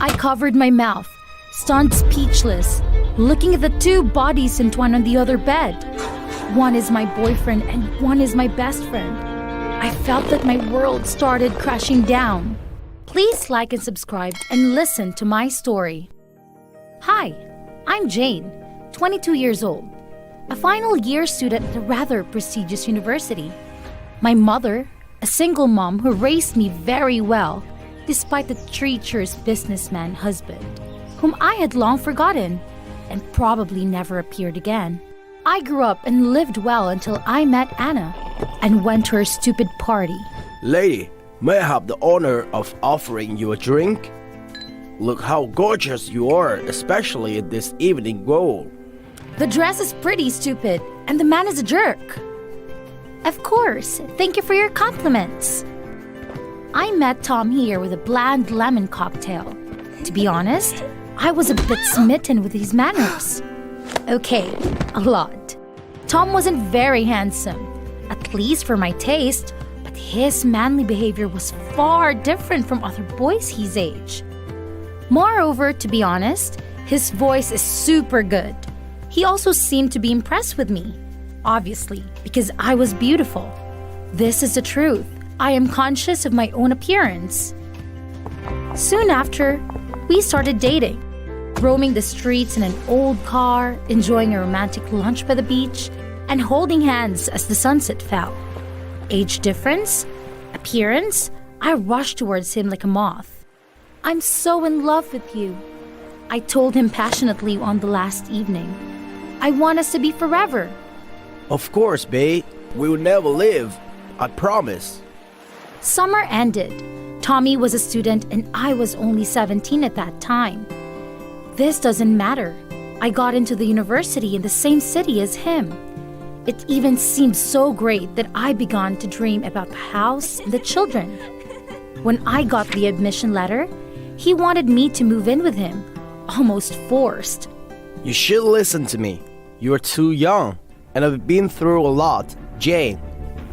I covered my mouth, stunned speechless, looking at the two bodies entwined on the other bed. One is my boyfriend and one is my best friend. I felt that my world started crashing down. Please like and subscribe and listen to my story. Hi, I'm Jane, 22 years old, a final year student at a rather prestigious university. My mother, a single mom who raised me very well, despite the treacherous businessman husband, whom I had long forgotten and probably never appeared again. I grew up and lived well until I met Anna and went to her stupid party. Lady, may I have the honor of offering you a drink? Look how gorgeous you are, especially in this evening gown. The dress is pretty stupid, and the man is a jerk. Of course, thank you for your compliments. I met Tom here with a bland lemon cocktail. To be honest, I was a bit smitten with his manners. Okay, a lot. Tom wasn't very handsome, at least for my taste, but his manly behavior was far different from other boys his age. Moreover, to be honest, his voice is super good. He also seemed to be impressed with me, obviously, because I was beautiful. This is the truth. I am conscious of my own appearance. Soon after, we started dating, roaming the streets in an old car, enjoying a romantic lunch by the beach, and holding hands as the sunset fell. Age difference, appearance, I rushed towards him like a moth. I'm so in love with you, I told him passionately on the last evening. I want us to be forever. Of course, babe. We will never leave. I promise. Summer ended. Tommy was a student and I was only 17 at that time. This doesn't matter. I got into the university in the same city as him. It even seemed so great that I began to dream about the house and the children. When I got the admission letter, he wanted me to move in with him, almost forced. You should listen to me. You are too young, and I've been through a lot. Jane,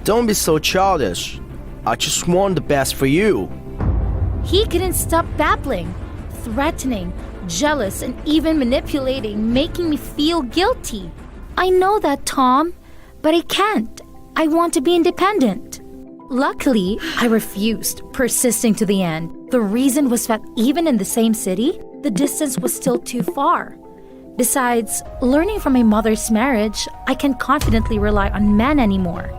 don't be so childish. I just want the best for you. He couldn't stop babbling, threatening, jealous, and even manipulating, making me feel guilty. I know that, Tom, but I can't. I want to be independent. Luckily, I refused, persisting to the end. The reason was that even in the same city, the distance was still too far. Besides, learning from my mother's marriage, I can't confidently rely on men anymore.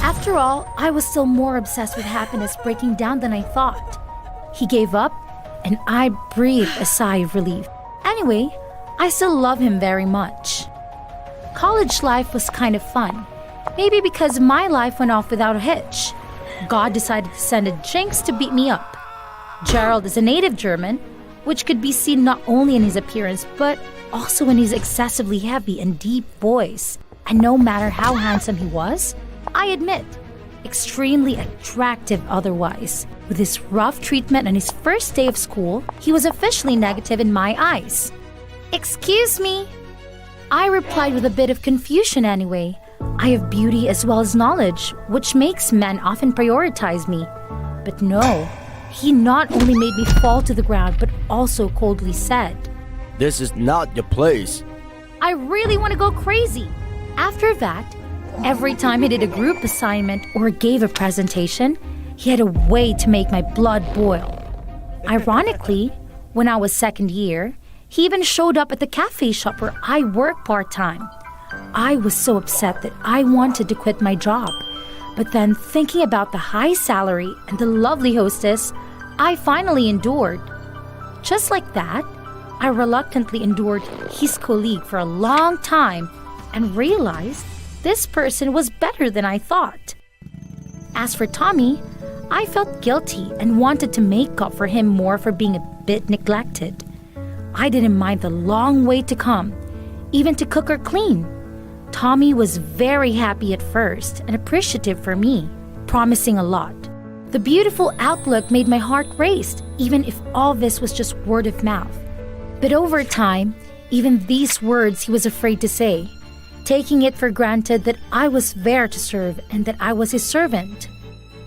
After all, I was still more obsessed with happiness breaking down than I thought. He gave up, and I breathed a sigh of relief. Anyway, I still love him very much. College life was kind of fun. Maybe because my life went off without a hitch. God decided to send a jinx to beat me up. Gerald is a native German, which could be seen not only in his appearance, but also in his excessively heavy and deep voice. And no matter how handsome he was, I admit, extremely attractive otherwise. With his rough treatment on his first day of school, he was officially negative in my eyes. Excuse me? I replied with a bit of confusion anyway. I have beauty as well as knowledge, which makes men often prioritize me. But no, he not only made me fall to the ground, but also coldly said, This is not your place. I really want to go crazy. After that, every time he did a group assignment or gave a presentation, he had a way to make my blood boil. Ironically, when I was second year, he even showed up at the cafe shop where I work part-time. I was so upset that I wanted to quit my job. But then, thinking about the high salary and the lovely hostess, I finally endured. Just like that, I reluctantly endured his colleague for a long time and realized this person was better than I thought. As for Tommy, I felt guilty and wanted to make up for him more for being a bit neglected. I didn't mind the long way to come, even to cook or clean. Tommy was very happy at first and appreciative for me, promising a lot. The beautiful outlook made my heart race, even if all this was just word of mouth. But over time, even these words he was afraid to say, taking it for granted that I was there to serve and that I was his servant.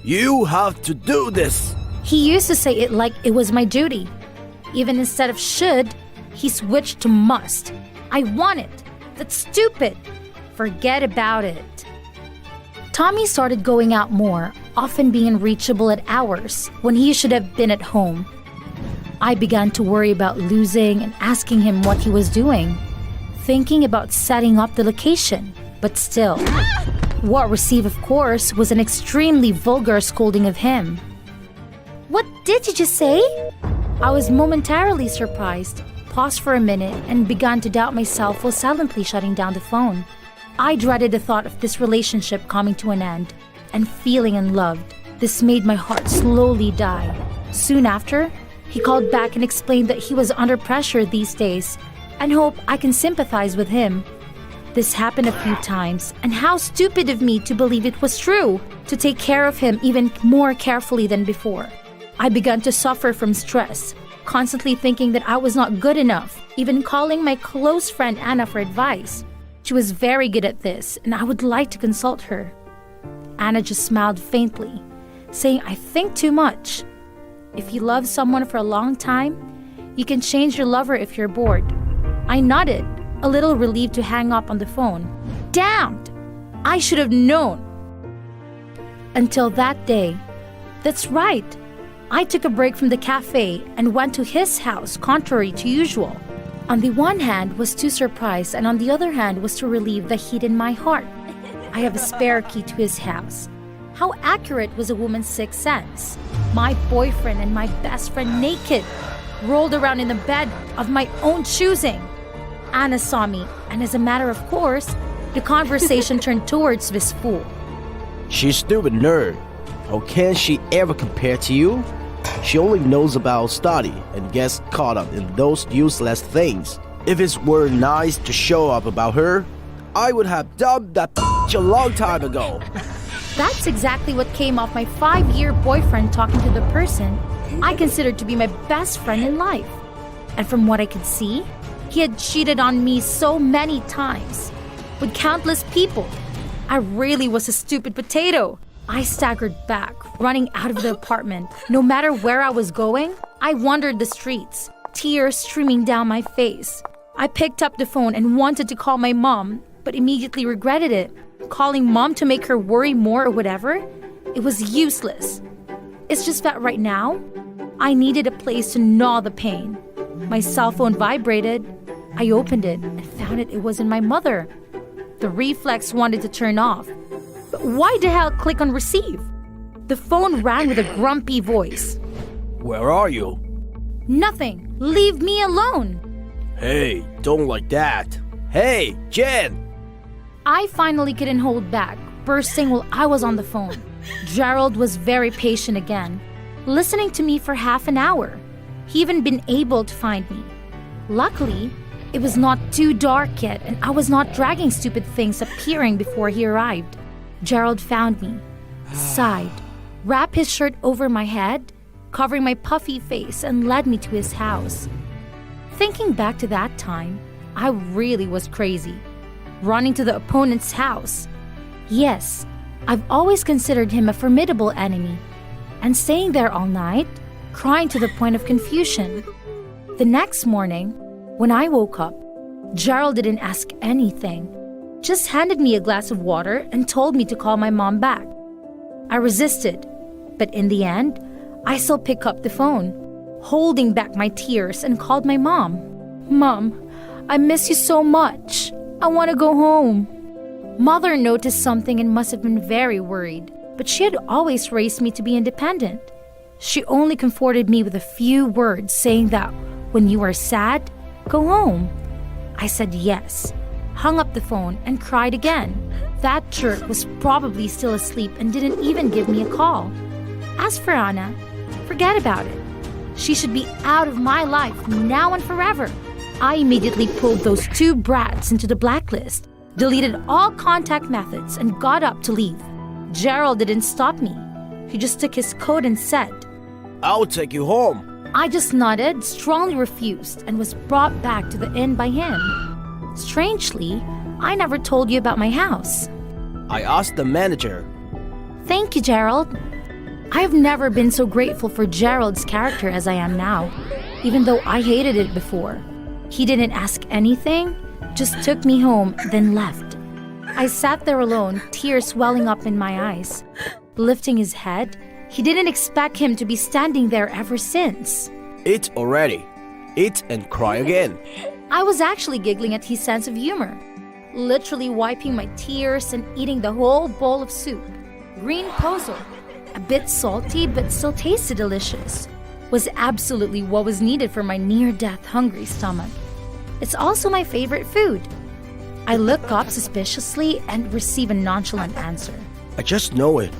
You have to do this. He used to say it like it was my duty. Even instead of should, he switched to must. I want it. That's stupid. Forget about it. Tommy started going out more, often being unreachable at hours when he should have been at home. I began to worry about losing and asking him what he was doing, thinking about setting up the location, but still. What received, of course, was an extremely vulgar scolding of him. What did you just say? I was momentarily surprised, paused for a minute, and began to doubt myself while silently shutting down the phone. I dreaded the thought of this relationship coming to an end and feeling unloved. This made my heart slowly die. Soon after, he called back and explained that he was under pressure these days and hoped I can sympathize with him. This happened a few times, and how stupid of me to believe it was true, to take care of him even more carefully than before. I began to suffer from stress, constantly thinking that I was not good enough, even calling my close friend Anna for advice. She was very good at this, and I would like to consult her. Anna just smiled faintly, saying I think too much. If you love someone for a long time, you can change your lover if you're bored. I nodded, a little relieved to hang up on the phone. Damned! I should have known. Until that day. That's right. I took a break from the cafe and went to his house, contrary to usual. On the one hand was to surprise, and on the other hand was to relieve the heat in my heart. I have a spare key to his house. How accurate was a woman's sixth sense? My boyfriend and my best friend naked, rolled around in the bed of my own choosing. Anna saw me, and as a matter of course, the conversation turned towards this fool. She's stupid nerd. How can she ever compare to you? She only knows about study and gets caught up in those useless things. If it were nice to show up about her, I would have dumped that a long time ago. That's exactly what came off my 5-year boyfriend talking to the person I considered to be my best friend in life. And from what I could see, he had cheated on me so many times, with countless people. I really was a stupid potato. I staggered back, running out of the apartment. No matter where I was going, I wandered the streets, tears streaming down my face. I picked up the phone and wanted to call my mom, but immediately regretted it. Calling mom to make her worry more or whatever, it was useless. It's just that right now, I needed a place to gnaw the pain. My cell phone vibrated. I opened it and found it was in my mother. The reflex wanted to turn off. But why the hell click on receive? The phone rang with a grumpy voice. Where are you? Nothing. Leave me alone. Hey, don't like that. Hey, Jen! I finally couldn't hold back, bursting while I was on the phone. Gerald was very patient again, listening to me for half an hour. He even been able to find me. Luckily, it was not too dark yet, and I was not dragging stupid things appearing before he arrived. Gerald found me, sighed, wrapped his shirt over my head, covering my puffy face, and led me to his house. Thinking back to that time, I really was crazy. Running to the opponent's house. Yes, I've always considered him a formidable enemy. And staying there all night, crying to the point of confusion. The next morning, when I woke up, Gerald didn't ask anything. Just handed me a glass of water and told me to call my mom back. I resisted, but in the end, I still picked up the phone, holding back my tears, and called my mom. Mom, I miss you so much. I want to go home. Mother noticed something and must have been very worried, but she had always raised me to be independent. She only comforted me with a few words, saying that when you are sad, go home. I said yes, hung up the phone, and cried again. That jerk was probably still asleep and didn't even give me a call. As for Anna, forget about it. She should be out of my life now and forever. I immediately pulled those two brats into the blacklist, deleted all contact methods, and got up to leave. Gerald didn't stop me. He just took his coat and said, I'll take you home. I just nodded, strongly refused, and was brought back to the inn by him. Strangely, I never told you about my house. I asked the manager. Thank you, Gerald. I have never been so grateful for Gerald's character as I am now. even though I hated it before. He didn't ask anything, just took me home, then left. I sat there alone, tears welling up in my eyes. Lifting his head, he didn't expect him to be standing there ever since. Eat already. Eat and cry again. I was actually giggling at his sense of humor, literally wiping my tears and eating the whole bowl of soup. Green pozo, a bit salty but still tasted delicious, was absolutely what was needed for my near-death hungry stomach. It's also my favorite food. I look up suspiciously and receive a nonchalant answer. I just know it.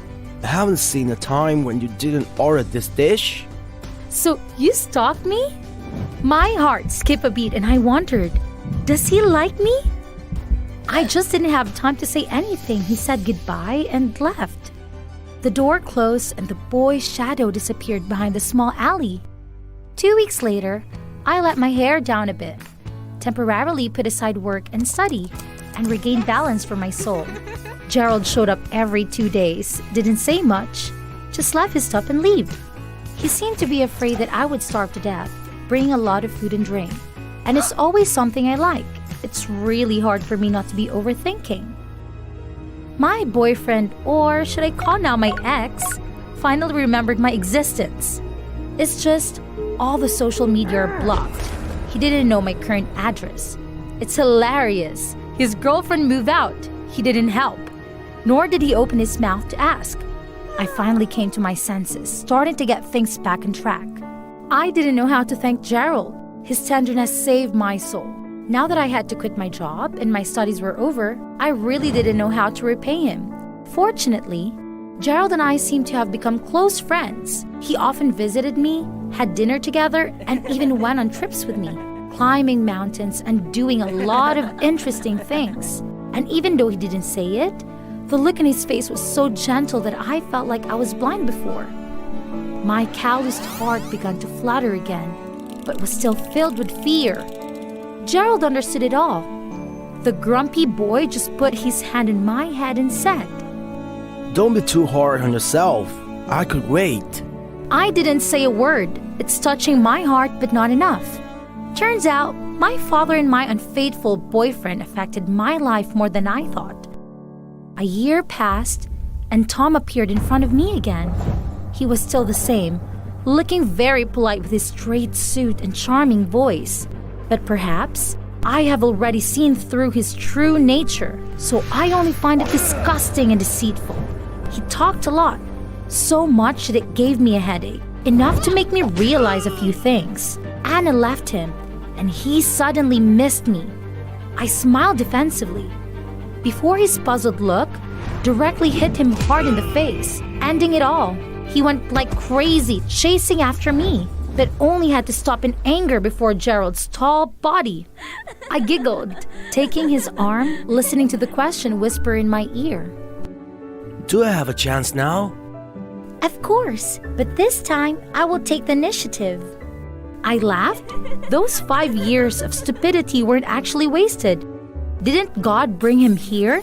I haven't seen a time when you didn't order this dish. So you stalked me? My heart skipped a beat and I wondered, does he like me? I just didn't have time to say anything. He said goodbye and left. The door closed and the boy's shadow disappeared behind the small alley. 2 weeks later, I let my hair down a bit, temporarily put aside work and study, and regained balance for my soul. Gerald showed up every 2 days, didn't say much, just left his stuff and leave. He seemed to be afraid that I would starve to death, bringing a lot of food and drink. And it's always something I like. It's really hard for me not to be overthinking. My boyfriend, or should I call now my ex, finally remembered my existence. It's just all the social media are blocked. He didn't know my current address. It's hilarious. His girlfriend moved out. He didn't help. Nor did he open his mouth to ask. I finally came to my senses, starting to get things back on track. I didn't know how to thank Gerald. His tenderness saved my soul. Now that I had to quit my job and my studies were over, I really didn't know how to repay him. Fortunately, Gerald and I seemed to have become close friends. He often visited me, had dinner together, and even went on trips with me, climbing mountains and doing a lot of interesting things. And even though he didn't say it, the look in his face was so gentle that I felt like I was blind before. My calloused heart began to flutter again, but was still filled with fear. Gerald understood it all. The grumpy boy just put his hand in my head and said, Don't be too hard on yourself. I could wait. I didn't say a word. It's touching my heart, but not enough. Turns out, my father and my unfaithful boyfriend affected my life more than I thought. A year passed, and Tom appeared in front of me again. He was still the same, looking very polite with his straight suit and charming voice. But perhaps I have already seen through his true nature, so I only find it disgusting and deceitful. He talked a lot, so much that it gave me a headache, enough to make me realize a few things. Anna left him, and he suddenly missed me. I smiled defensively. Before his puzzled look directly hit him hard in the face, ending it all. He went like crazy, chasing after me, but only had to stop in anger before Gerald's tall body. I giggled, taking his arm, listening to the question whisper in my ear. Do I have a chance now? Of course, but this time I will take the initiative. I laughed. Those 5 years of stupidity weren't actually wasted. Didn't God bring him here?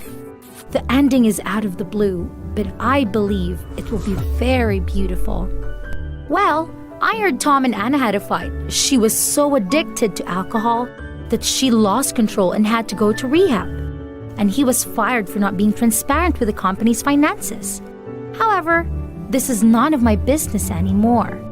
The ending is out of the blue, but I believe it will be very beautiful. Well, I heard Tom and Anna had a fight. She was so addicted to alcohol that she lost control and had to go to rehab. And he was fired for not being transparent with the company's finances. However, this is none of my business anymore.